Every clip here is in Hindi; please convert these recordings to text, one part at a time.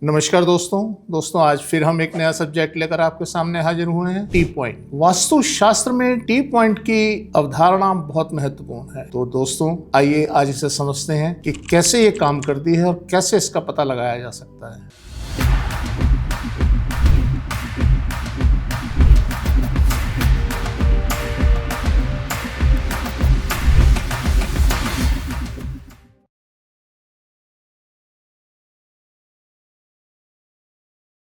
नमस्कार दोस्तों आज फिर हम एक नया सब्जेक्ट लेकर आपके सामने हाजिर हुए हैं। T point. वास्तु शास्त्र में टी पॉइंट की अवधारणा बहुत महत्वपूर्ण है। तो दोस्तों आइए आज इसे समझते हैं कि कैसे ये काम करती है और कैसे इसका पता लगाया जा सकता है।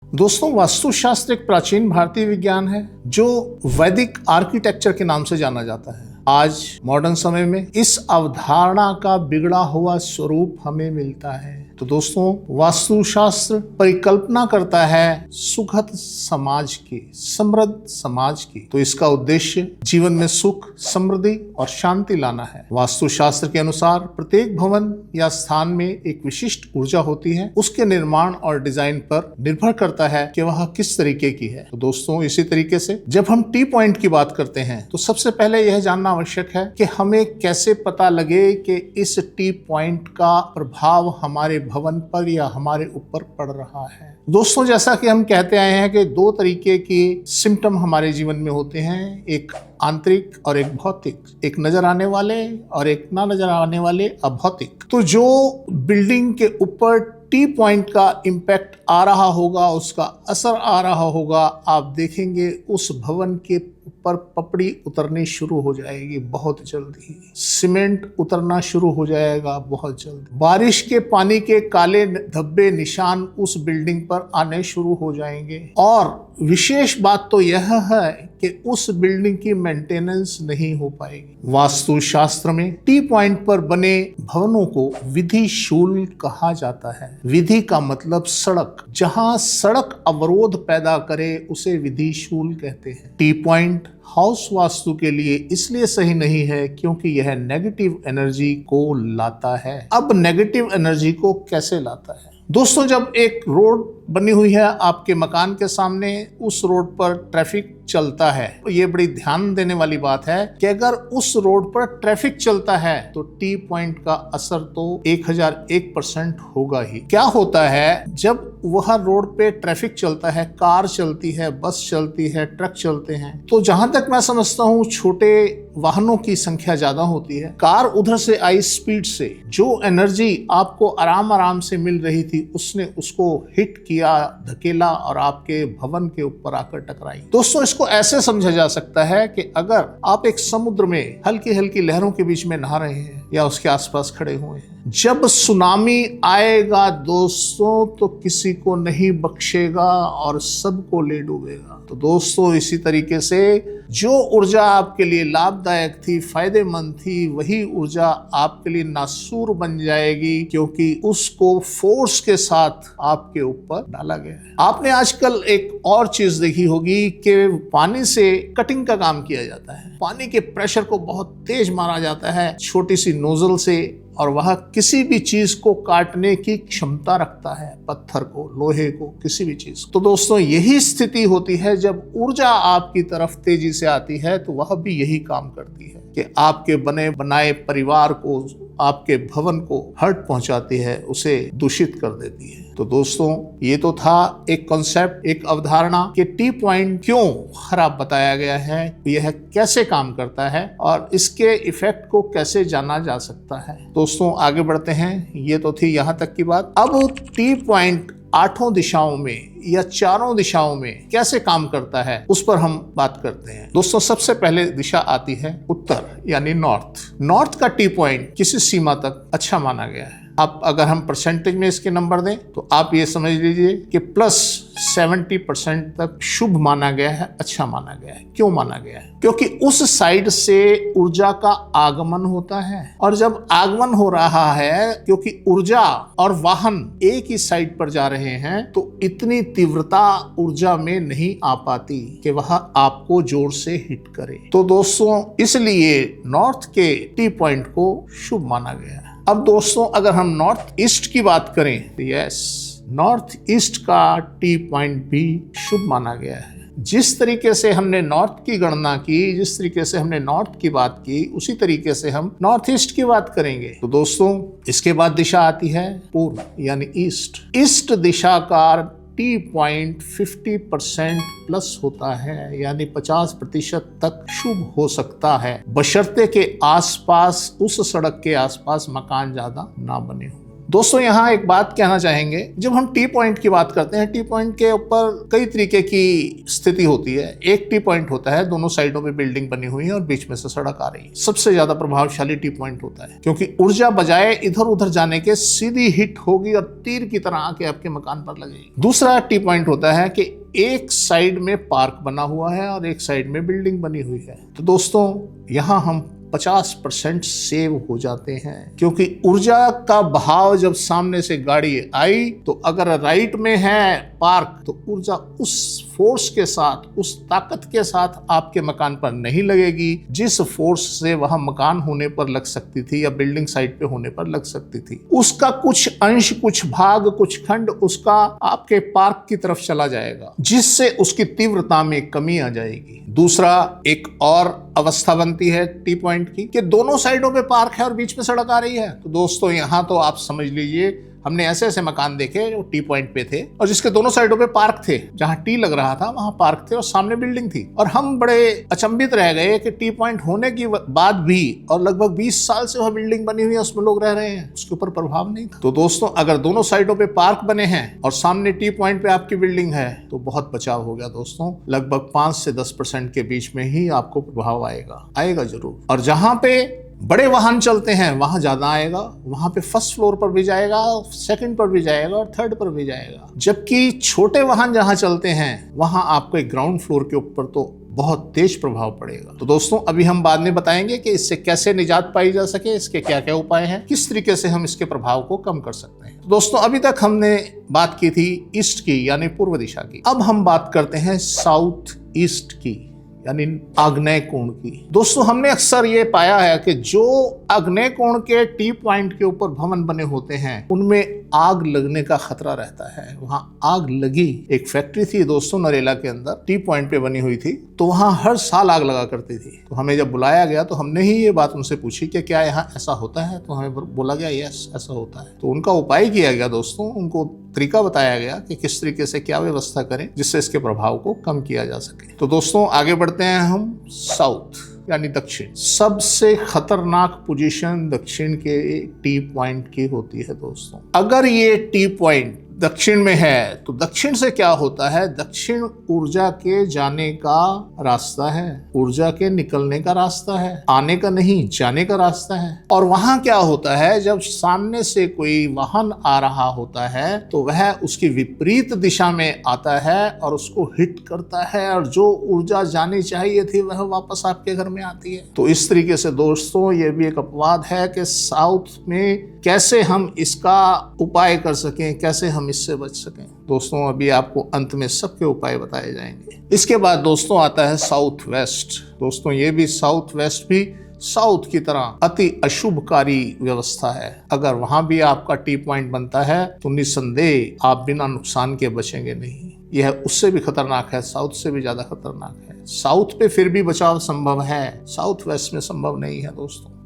दोस्तों वास्तुशास्त्र एक प्राचीन भारतीय विज्ञान है जो वैदिक आर्किटेक्चर के नाम से जाना जाता है। आज मॉडर्न समय में इस अवधारणा का बिगड़ा हुआ स्वरूप हमें मिलता है। तो दोस्तों वास्तुशास्त्र परिकल्पना करता है सुखद समाज की, समृद्ध समाज की। तो इसका उद्देश्य जीवन में सुख, समृद्धि और शांति लाना है। वास्तुशास्त्र के अनुसार प्रत्येक भवन या स्थान में एक विशिष्ट ऊर्जा होती है। उसके निर्माण और डिजाइन पर निर्भर करता है कि वह किस तरीके की है। तो दोस्तों इसी तरीके से जब हम टी पॉइंट की बात करते हैं तो सबसे पहले यह जानना आवश्यक है कि हमें कैसे पता लगे कि इस टी पॉइंट का प्रभाव हमारे भवन पर या हमारे ऊपर पड़ रहा है। दोस्तों जैसा कि हम कहते आए हैं कि दो तरीके के सिम्टम हमारे जीवन में होते हैं, एक आंतरिक और एक भौतिक, एक नजर आने वाले और एक ना नजर आने वाले अभौतिक। तो जो बिल्डिंग के ऊपर टी पॉइंट का इम्पैक्ट आ रहा होगा, उसका असर आ रहा होगा, आप देखेंगे उस भवन के ऊपर पपड़ी उतरनी शुरू हो जाएगी बहुत जल्दी, सीमेंट उतरना शुरू हो जाएगा बहुत जल्द, बारिश के पानी के काले धब्बे निशान उस बिल्डिंग पर आने शुरू हो जाएंगे। और विशेष बात तो यह है कि उस बिल्डिंग की मेंटेनेंस नहीं हो पाएगी। वास्तुशास्त्र में टी पॉइंट पर बने भवनों को विधिशूल कहा जाता है। विधि का मतलब सड़क, जहां सड़क अवरोध पैदा करे उसे विधिशूल कहते हैं। टी पॉइंट हाउस वास्तु के लिए इसलिए सही नहीं है क्योंकि यह नेगेटिव एनर्जी को लाता है। अब नेगेटिव एनर्जी को कैसे लाता है? दोस्तों जब एक रोड बनी हुई है आपके मकान के सामने, उस रोड पर ट्रैफिक चलता है, तो ये बड़ी ध्यान देने वाली बात है कि अगर उस रोड पर ट्रैफिक चलता है तो टी पॉइंट का असर तो 1001% होगा ही। क्या होता है जब वह रोड पे ट्रैफिक चलता है, कार चलती है, बस चलती है, ट्रक चलते हैं, तो जहां तक मैं समझता हूँ छोटे वाहनों की संख्या ज्यादा होती है। कार उधर से आई स्पीड से, जो एनर्जी आपको आराम से मिल रही थी उसने उसको हिट किया, धकेला और आपके भवन के ऊपर आकर टकराई। दोस्तों इसको ऐसे समझा जा सकता है कि अगर आप एक समुद्र में हल्की हल्की लहरों के बीच में नहा रहे हैं या उसके आसपास खड़े हुए हैं, जब सुनामी आएगा दोस्तों तो किसी को नहीं बख्शेगा और सबको ले डूबेगा। तो दोस्तों इसी तरीके से जो ऊर्जा आपके लिए लाभदायक थी, फायदेमंद थी, वही ऊर्जा आपके लिए नासूर बन जाएगी क्योंकि उसको फोर्स के साथ आपके ऊपर डाला गया है। आपने आजकल एक और चीज देखी होगी कि पानी से कटिंग का काम किया जाता है। पानी के प्रेशर को बहुत तेज मारा जाता है छोटी सी नोजल से, और वह किसी भी चीज को काटने की क्षमता रखता है, पत्थर को, लोहे को, किसी भी चीज। तो दोस्तों यही स्थिति होती है जब ऊर्जा आपकी तरफ तेजी से आती है, तो वह भी यही काम करती है कि आपके बने बनाए परिवार को, आपके भवन को हर्ट पहुंचाती है, उसे दूषित कर देती है। तो दोस्तों ये तो था एक कॉन्सेप्ट, एक अवधारणा कि टी पॉइंट क्यों खराब बताया गया है, यह कैसे काम करता है और इसके इफेक्ट को कैसे जाना जा सकता है। दोस्तों आगे बढ़ते हैं, ये तो थी यहाँ तक की बात। अब टी पॉइंट 8 दिशाओं में या 4 दिशाओं में कैसे काम करता है उस पर हम बात करते हैं। दोस्तों सबसे पहले दिशा आती है उत्तर यानी नॉर्थ। नॉर्थ का टी पॉइंट किसी सीमा तक अच्छा माना गया है। अब अगर हम परसेंटेज में इसके नंबर दें तो आप ये समझ लीजिए कि +70% तक शुभ माना गया है, अच्छा माना गया है। क्यों माना गया है? क्योंकि उस साइड से ऊर्जा का आगमन होता है, और जब आगमन हो रहा है क्योंकि ऊर्जा और वाहन एक ही साइड पर जा रहे हैं तो इतनी तीव्रता ऊर्जा में नहीं आ पाती कि वह आपको जोर से हिट करे। तो दोस्तों इसलिए नॉर्थ के टी पॉइंट को शुभ माना गया है। अब दोस्तों अगर हम नॉर्थ ईस्ट की बात करें तो यस, नॉर्थ ईस्ट का टी पॉइंट भी शुभ माना गया है। जिस तरीके से हमने नॉर्थ की गणना की, जिस तरीके से हमने नॉर्थ की बात की, उसी तरीके से हम नॉर्थ ईस्ट की बात करेंगे। तो दोस्तों इसके बाद दिशा आती है पूर्व यानी ईस्ट। ईस्ट दिशा का T पॉइंट 50% प्लस होता है, यानी 50% तक शुभ हो सकता है, बशर्ते के आसपास, उस सड़क के आसपास मकान ज्यादा ना बने हो। दोस्तों यहाँ एक बात कहना चाहेंगे, जब हम टी पॉइंट की बात करते हैं, टी पॉइंट के ऊपर कई तरीके की स्थिति होती है। एक टी पॉइंट होता है दोनों साइडों पे बिल्डिंग बनी हुई है और बीच में से सड़क आ रही है, सबसे ज्यादा प्रभावशाली टी पॉइंट होता है, क्योंकि ऊर्जा बजाय इधर उधर जाने के सीधी हिट होगी और तीर की तरह आके आपके मकान पर लगेगी। दूसरा टी पॉइंट होता है कि एक साइड में पार्क बना हुआ है और एक साइड में बिल्डिंग बनी हुई है। तो दोस्तों यहाँ हम 50% सेव हो जाते हैं, क्योंकि ऊर्जा का बहाव जब सामने से गाड़ी आई तो अगर राइट में है पार्क तो ऊर्जा उस फोर्स के साथ, उस ताकत के साथ आपके मकान पर नहीं लगेगी जिस फोर्स से वहां मकान होने पर लग सकती थी या बिल्डिंग साइट पे होने पर लग सकती थी। उसका कुछ अंश, कुछ भाग, कुछ खंड उसका आपके पार्क की तरफ चला जाएगा, जिससे उसकी तीव्रता में कमी आ जाएगी। दूसरा एक और अवस्था बनती है टी पॉइंट की कि दोनों साइडों पे पार्क है और बीच में सड़क आ रही है। तो दोस्तों यहाँ तो आप समझ लीजिए, हमने ऐसे ऐसे मकान देखे जो टी पॉइंट पे थे और जिसके दोनों साइडों पे पार्क थे, जहां टी लग रहा था वहां पार्क थे और सामने बिल्डिंग थी, और हम बड़े अचंभित रह गए कि टी पॉइंट होने की बाद भी और लगभग 20 साल से वह बिल्डिंग बनी हुई है, उसमें लोग रह रहे हैं, उसके ऊपर प्रभाव नहीं था। तो दोस्तों अगर दोनों साइडों पे पार्क बने हैं और सामने टी पॉइंट पे आपकी बिल्डिंग है तो बहुत बचाव हो गया दोस्तों। लगभग 5 से 10% के बीच में ही आपको प्रभाव आएगा जरूर। और जहां पे बड़े वाहन चलते हैं वहां ज्यादा आएगा, वहां पे फर्स्ट फ्लोर पर भी जाएगा, सेकंड पर भी जाएगा और थर्ड पर भी जाएगा। जबकि छोटे वाहन जहां चलते हैं वहां आपको एक ग्राउंड फ्लोर के ऊपर तो बहुत तेज प्रभाव पड़ेगा। तो दोस्तों अभी हम बाद में बताएंगे कि इससे कैसे निजात पाई जा सके, इसके क्या क्या उपाय हैं, किस तरीके से हम इसके प्रभाव को कम कर सकते हैं। तो दोस्तों अभी तक हमने बात की थी ईस्ट की यानी पूर्व दिशा की। अब हम बात करते हैं साउथ ईस्ट की यानी आग्नेय कोण की। दोस्तों हमने अक्सर ये पाया है कि जो आग्नेय कोण के टी पॉइंट के ऊपर भवन बने होते हैं उनमें आग लगने का खतरा रहता है। वहां आग लगी, एक फैक्ट्री थी दोस्तों नरेला के अंदर, टी पॉइंट पे बनी हुई थी, तो वहां हर साल आग लगा करती थी। तो हमें जब बुलाया गया तो हमने ही ये बात उनसे पूछी कि क्या यहाँ ऐसा होता है, तो हमें बोला गया यस ऐसा होता है। तो उनका उपाय किया गया दोस्तों, उनको तरीका बताया गया कि किस तरीके से क्या व्यवस्था करें जिससे इसके प्रभाव को कम किया जा सके। तो दोस्तों आगे बढ़ते हैं हम साउथ यानी दक्षिण। सबसे खतरनाक पोजीशन दक्षिण के टी पॉइंट की होती है दोस्तों। अगर ये टी पॉइंट दक्षिण में है तो दक्षिण से क्या होता है, दक्षिण ऊर्जा के जाने का रास्ता है, ऊर्जा के निकलने का रास्ता है, आने का नहीं जाने का रास्ता है। और वहां क्या होता है, जब सामने से कोई वाहन आ रहा होता है तो वह उसकी विपरीत दिशा में आता है और उसको हिट करता है और जो ऊर्जा जानी चाहिए थी वह वापस आपके घर में आती है। तो इस तरीके से दोस्तों ये भी एक अपवाद है कि साउथ में कैसे हम इसका उपाय कर सकें, कैसे हम इससे बच सकें। दोस्तों अभी आपको अंत में सबके उपाय बताए जाएंगे। इसके बाद दोस्तों आता है साउथ वेस्ट। दोस्तों ये भी साउथ वेस्ट भी साउथ की तरह अति अशुभकारी व्यवस्था है। अगर वहां भी आपका टी पॉइंट बनता है तो निसंदेह आप बिना नुकसान के बचेंगे नहीं। यह उससे भी खतरनाक है, साउथ से भी ज्यादा खतरनाक है। साउथ पे फिर भी बचाव संभव है, साउथ वेस्ट में संभव नहीं है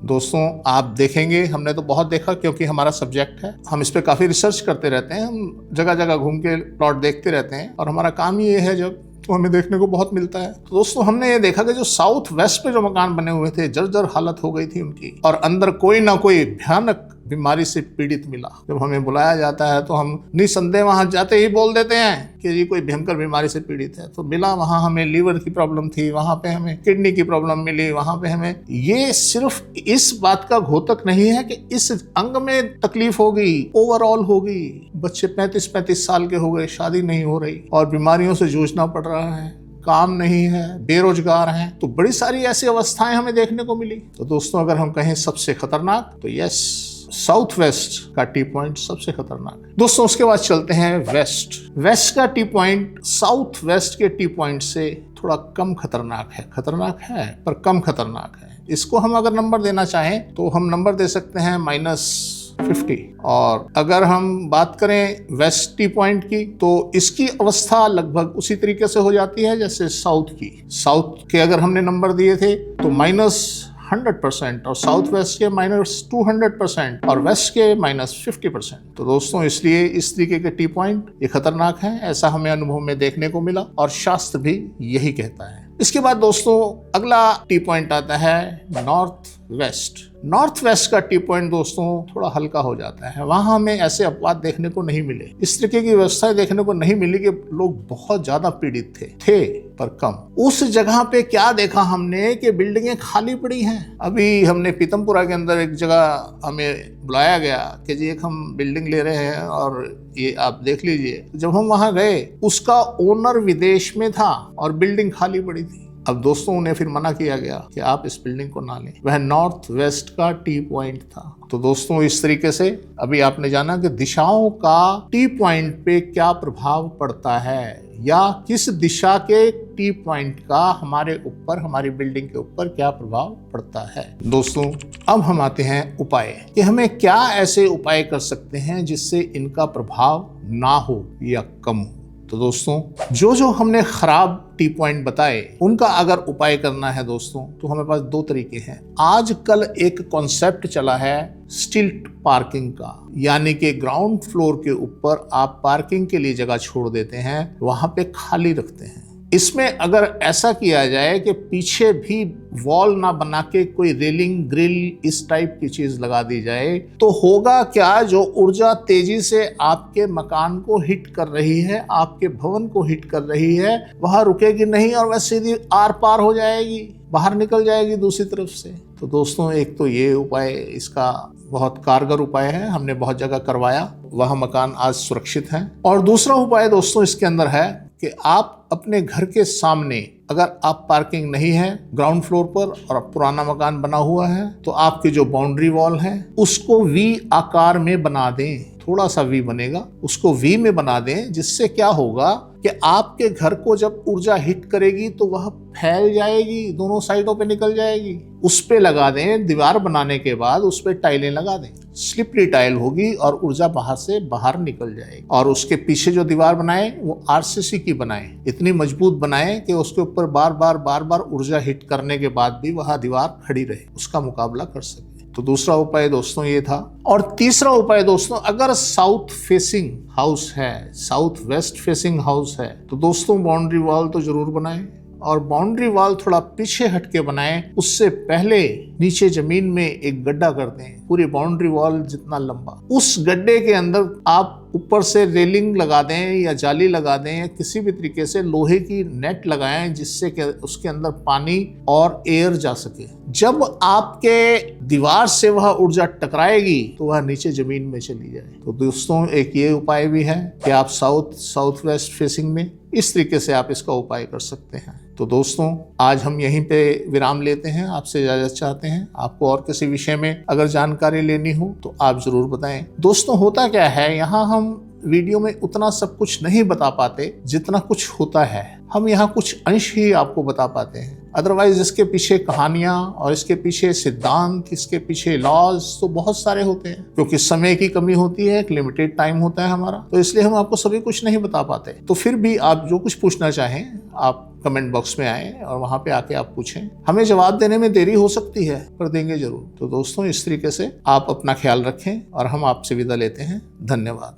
दोस्तों आप देखेंगे, हमने तो बहुत देखा क्योंकि हमारा सब्जेक्ट है, हम इस पे काफी रिसर्च करते रहते हैं, हम जगह जगह घूम के प्लॉट देखते रहते हैं और हमारा काम ये है जब तो हमें देखने को बहुत मिलता है। तो दोस्तों हमने ये देखा कि जो साउथ वेस्ट पे जो मकान बने हुए थे जर्जर हालत हो गई थी उनकी, और अंदर कोई ना कोई भयानक बीमारी से पीड़ित मिला। जब हमें बुलाया जाता है तो हम निसंदेह वहां जाते ही बोल देते हैं कि ये कोई भयंकर बीमारी से पीड़ित है। तो मिला, वहां हमें लीवर की प्रॉब्लम थी, वहां पे हमें किडनी की प्रॉब्लम मिली, वहां पे हमें ये सिर्फ इस बात का घोतक नहीं है कि इस अंग में तकलीफ होगी, ओवरऑल होगी। बच्चे 35-35 साल के हो गए, शादी नहीं हो रही और बीमारियों से जूझना पड़ रहा है, काम नहीं है, बेरोजगार हैं। तो बड़ी सारी ऐसी अवस्थाएं हमें देखने को मिली। तो दोस्तों अगर हम कहें सबसे खतरनाक तो यस, साउथ वेस्ट का टी पॉइंट सबसे खतरनाक है। दोस्तों उसके बाद चलते हैं वेस्ट। वेस्ट का टी पॉइंट साउथ वेस्ट के टी पॉइंट से थोड़ा कम खतरनाक है, खतरनाक है पर कम खतरनाक है। इसको हम अगर नंबर देना चाहें तो हम नंबर दे सकते हैं 50। और अगर हम बात करें वेस्ट टी पॉइंट की, तो इसकी अवस्था लगभग उसी तरीके से हो जाती है जैसे साउथ की। साउथ के अगर हमने नंबर दिए थे तो -100% और साउथ वेस्ट के -200% और वेस्ट के -50%। तो दोस्तों इसलिए इस तरीके के टी पॉइंट ये खतरनाक हैं, ऐसा हमें अनुभव में देखने को मिला और शास्त्र भी यही कहता है। इसके बाद दोस्तों अगला टी पॉइंट आता है नॉर्थ वेस्ट। नॉर्थ वेस्ट का टी पॉइंट दोस्तों थोड़ा हल्का हो जाता है। वहां हमें ऐसे अपवाद देखने को नहीं मिले, इस तरीके की व्यवस्थाएं देखने को नहीं मिली कि लोग बहुत ज्यादा पीड़ित थे पर कम। उस जगह पे क्या देखा हमने कि बिल्डिंगें खाली पड़ी हैं। अभी हमने पीतमपुरा के अंदर एक जगह हमें बुलाया गया कि जी एक हम बिल्डिंग ले रहे हैं और ये आप देख लीजिए। जब हम वहां गए उसका ओनर विदेश में था और बिल्डिंग खाली पड़ी थी। अब दोस्तों उन्हें फिर मना किया गया कि आप इस बिल्डिंग को ना लें। वह नॉर्थ वेस्ट का टी पॉइंट था। तो दोस्तों इस तरीके से अभी आपने जाना कि दिशाओं का टी पॉइंट पे क्या प्रभाव पड़ता है या किस दिशा के टी पॉइंट का हमारे ऊपर, हमारी बिल्डिंग के ऊपर क्या प्रभाव पड़ता है। दोस्तों अब हम आते हैं उपाय कि हमें क्या ऐसे उपाय कर सकते हैं जिससे इनका प्रभाव ना हो या कम हो। तो दोस्तों जो हमने खराब टी पॉइंट बताए उनका अगर उपाय करना है दोस्तों तो हमारे पास दो तरीके हैं। आजकल एक कॉन्सेप्ट चला है स्टिल्ट पार्किंग का, यानी कि ग्राउंड फ्लोर के ऊपर आप पार्किंग के लिए जगह छोड़ देते हैं, वहां पे खाली रखते हैं। इसमें अगर ऐसा किया जाए कि पीछे भी वॉल ना बना के कोई रेलिंग ग्रिल इस टाइप की चीज लगा दी जाए तो होगा क्या, जो ऊर्जा तेजी से आपके मकान को हिट कर रही है, आपके भवन को हिट कर रही है, वह रुकेगी नहीं और वह सीधी आर पार हो जाएगी, बाहर निकल जाएगी दूसरी तरफ से। तो दोस्तों एक तो ये उपाय इसका बहुत कारगर उपाय है, हमने बहुत जगह करवाया, वह मकान आज सुरक्षित है। और दूसरा उपाय दोस्तों इसके अंदर है कि आप अपने घर के सामने अगर आप पार्किंग नहीं है ग्राउंड फ्लोर पर और पुराना मकान बना हुआ है तो आपकी जो बाउंड्री वॉल है उसको वी आकार में बना दें। थोड़ा सा वी बनेगा, उसको वी में बना दें, जिससे क्या होगा कि आपके घर को जब ऊर्जा हिट करेगी तो वह फैल जाएगी, दोनों साइडों पे निकल जाएगी। उस पे लगा दें, दीवार बनाने के बाद उस पे टाइलें लगा दें, स्लिपरी टाइल होगी और ऊर्जा बाहर से बाहर निकल जाएगी। और उसके पीछे जो दीवार बनाए वो आरसीसी की बनाए, इतनी मजबूत बनाए कि उसके ऊपर बार बार ऊर्जा हिट करने के बाद भी वह दीवार खड़ी रहे, उसका मुकाबला कर सके। तो दूसरा उपाय दोस्तों ये था। और तीसरा उपाय दोस्तों, अगर साउथ फेसिंग हाउस है, साउथ वेस्ट फेसिंग हाउस है, तो दोस्तों बाउंड्री वॉल तो जरूर बनाएं और बाउंड्री वॉल थोड़ा पीछे हटके बनाएं। उससे पहले नीचे जमीन में एक गड्ढा कर दें, पूरी बाउंड्री वॉल जितना लंबा। उस गड्ढे के अंदर आप ऊपर से रेलिंग लगा दें या जाली लगा दें या किसी भी तरीके से लोहे की नेट लगाएं जिससे कि उसके अंदर पानी और एयर जा सके। जब आपके दीवार से वह ऊर्जा टकराएगी तो वह नीचे जमीन में चली जाए। तो दोस्तों एक ये उपाय भी है कि आप साउथ वेस्ट फेसिंग में इस तरीके से आप इसका उपाय कर सकते हैं। तो दोस्तों आज हम यहीं पे विराम लेते हैं, आपसे इजाजत चाहते हैं। आपको और किसी विषय में अगर जानकारी लेनी हो तो आप जरूर बताएं। दोस्तों होता क्या है, यहाँ हम वीडियो में उतना सब कुछ नहीं बता पाते जितना कुछ होता है, हम यहाँ कुछ अंश ही आपको बता पाते हैं। अदरवाइज इसके पीछे कहानियां और इसके पीछे सिद्धांत, इसके पीछे लॉज तो बहुत सारे होते हैं, क्योंकि समय की कमी होती है, एक लिमिटेड टाइम होता है हमारा, तो इसलिए हम आपको सभी कुछ नहीं बता पाते। तो फिर भी आप जो कुछ पूछना चाहें आप कमेंट बॉक्स में आए और वहां पे आके आप पूछें। हमें जवाब देने में देरी हो सकती है पर देंगे जरूर। तो दोस्तों इस तरीके से आप अपना ख्याल रखें और हम आपसे विदा लेते हैं। धन्यवाद।